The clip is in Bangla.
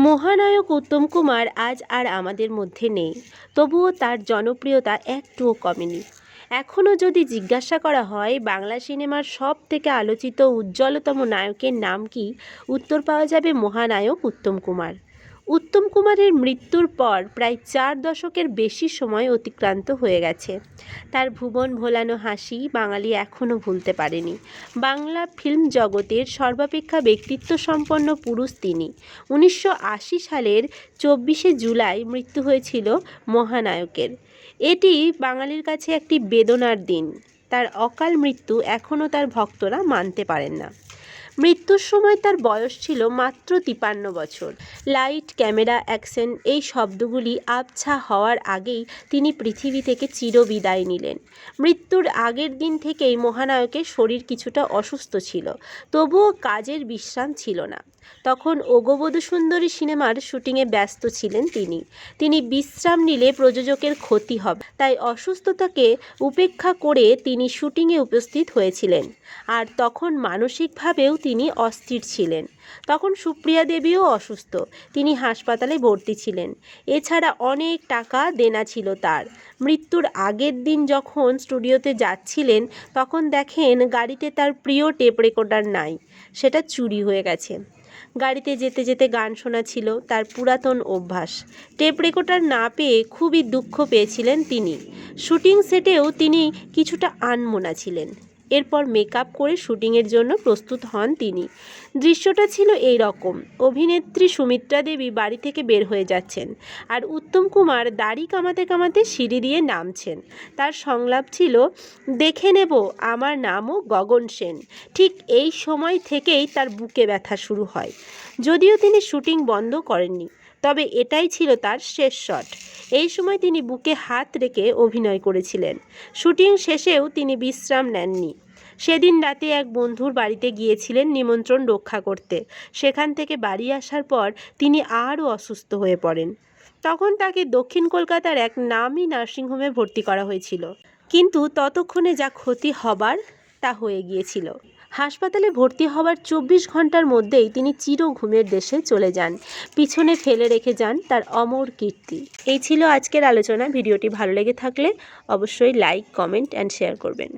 মহানায়ক উত্তম কুমার আজ আর আমাদের মধ্যে নেই, তবুও তার জনপ্রিয়তা একটুও কমেনি। এখনও যদি জিজ্ঞাসা করা হয় বাংলা সিনেমার সব থেকে আলোচিত উজ্জ্বলতম নায়কের নাম কি, উত্তর পাওয়া যাবে মহানায়ক উত্তম কুমার। উত্তম কুমারের মৃত্যুর পর প্রায় 4 দশকের বেশি সময় অতিক্রান্ত হয়ে গেছে। তার ভুবন ভোলানো হাসি বাঙালি এখনও ভুলতে পারেনি। বাংলা ফিল্ম জগতের সর্বাপেক্ষা ব্যক্তিত্ব সম্পন্ন পুরুষ তিনি। 1980 সালের 24শে জুলাই মৃত্যু হয়েছিল মহানায়কের। এটি বাঙালির কাছে একটি বেদনার দিন। তার অকাল মৃত্যু এখনও তার ভক্তরা মানতে পারেন না। মৃত্যুর সময় তার বয়স ছিল মাত্র 53 বছর। লাইট, ক্যামেরা, অ্যাকশন এই শব্দগুলি আবছা হওয়ার আগেই তিনি পৃথিবী থেকে চিরবিদায় নিলেন। মৃত্যুর আগের দিন থেকেই মহানায়কের শরীর কিছুটা অসুস্থ ছিল, তবুও কাজের বিশ্রাম ছিল না। তখন ওগো বধূ সুন্দরী সিনেমার শুটিংয়ে ব্যস্ত ছিলেন তিনি বিশ্রাম নিলে প্রযোজকের ক্ষতি হবে, তাই অসুস্থতাকে উপেক্ষা করে তিনি শুটিংয়ে উপস্থিত হয়েছিলেন। আর তখন মানসিকভাবেও তিনি অস্থির ছিলেন। তখন সুপ্রিয়া দেবীও অসুস্থ, তিনি হাসপাতালে ভর্তি ছিলেন। এছাড়া অনেক টাকা দেনা ছিল তার। মৃত্যুর আগের দিন যখন স্টুডিওতে যাচ্ছিলেন তখন দেখেন গাড়িতে তার প্রিয় টেপ রেকর্ডার নাই, সেটা চুরি হয়ে গেছে। গাড়িতে যেতে যেতে গান শোনা ছিল তার পুরাতন অভ্যাস। টেপ রেকর্ডার না পেয়ে খুবই দুঃখ পেয়েছিলেন তিনি। শুটিং সেটেও তিনি কিছুটা আনমনা ছিলেন। এরপর মেকআপ করে শুটিংয়ের জন্য প্রস্তুত হন তিনি। দৃশ্যটা ছিল এই রকম: অভিনেত্রী সুমিত্রা দেবী বাড়ি থেকে বের হয়ে যাচ্ছেন, আর উত্তম কুমার দাড়ি কামাতে কামাতে সিঁড়ি দিয়ে নামছেন। তার সংলাপ ছিল, দেখে নেব, আমার নামও গগন সেন। ঠিক এই সময় থেকেই তার বুকে ব্যথা শুরু হয়। যদিও তিনি শুটিং বন্ধ করেননি, তবে এটাই ছিল তার শেষ শট। এই সময় তিনি বুকে হাত রেখে অভিনয় করেছিলেন। শুটিং শেষেও তিনি বিশ্রাম নেননি। সেদিন রাতে এক বন্ধুর বাড়িতে গিয়েছিলেন নিমন্ত্রণ রক্ষা করতে। সেখান থেকে বাড়ি আসার পর তিনি আরও অসুস্থ হয়ে পড়েন। তখন তাকে দক্ষিণ কলকাতার এক নামী নার্সিংহোমে ভর্তি করা হয়েছিল, কিন্তু ততক্ষণে যা ক্ষতি হবার তা হয়ে গিয়েছিল। হাসপাতালে ভর্তি হওয়ার 24 ঘন্টার মধ্যেই তিনি চির ঘুমের দেশে চলে যান। পিছনে ফেলে রেখে যান তার অমর কীর্তি। এই ছিল আজকের আলোচনা। ভিডিওটি ভালো লেগে থাকলে অবশ্যই লাইক, কমেন্ট অ্যান্ড শেয়ার করবেন।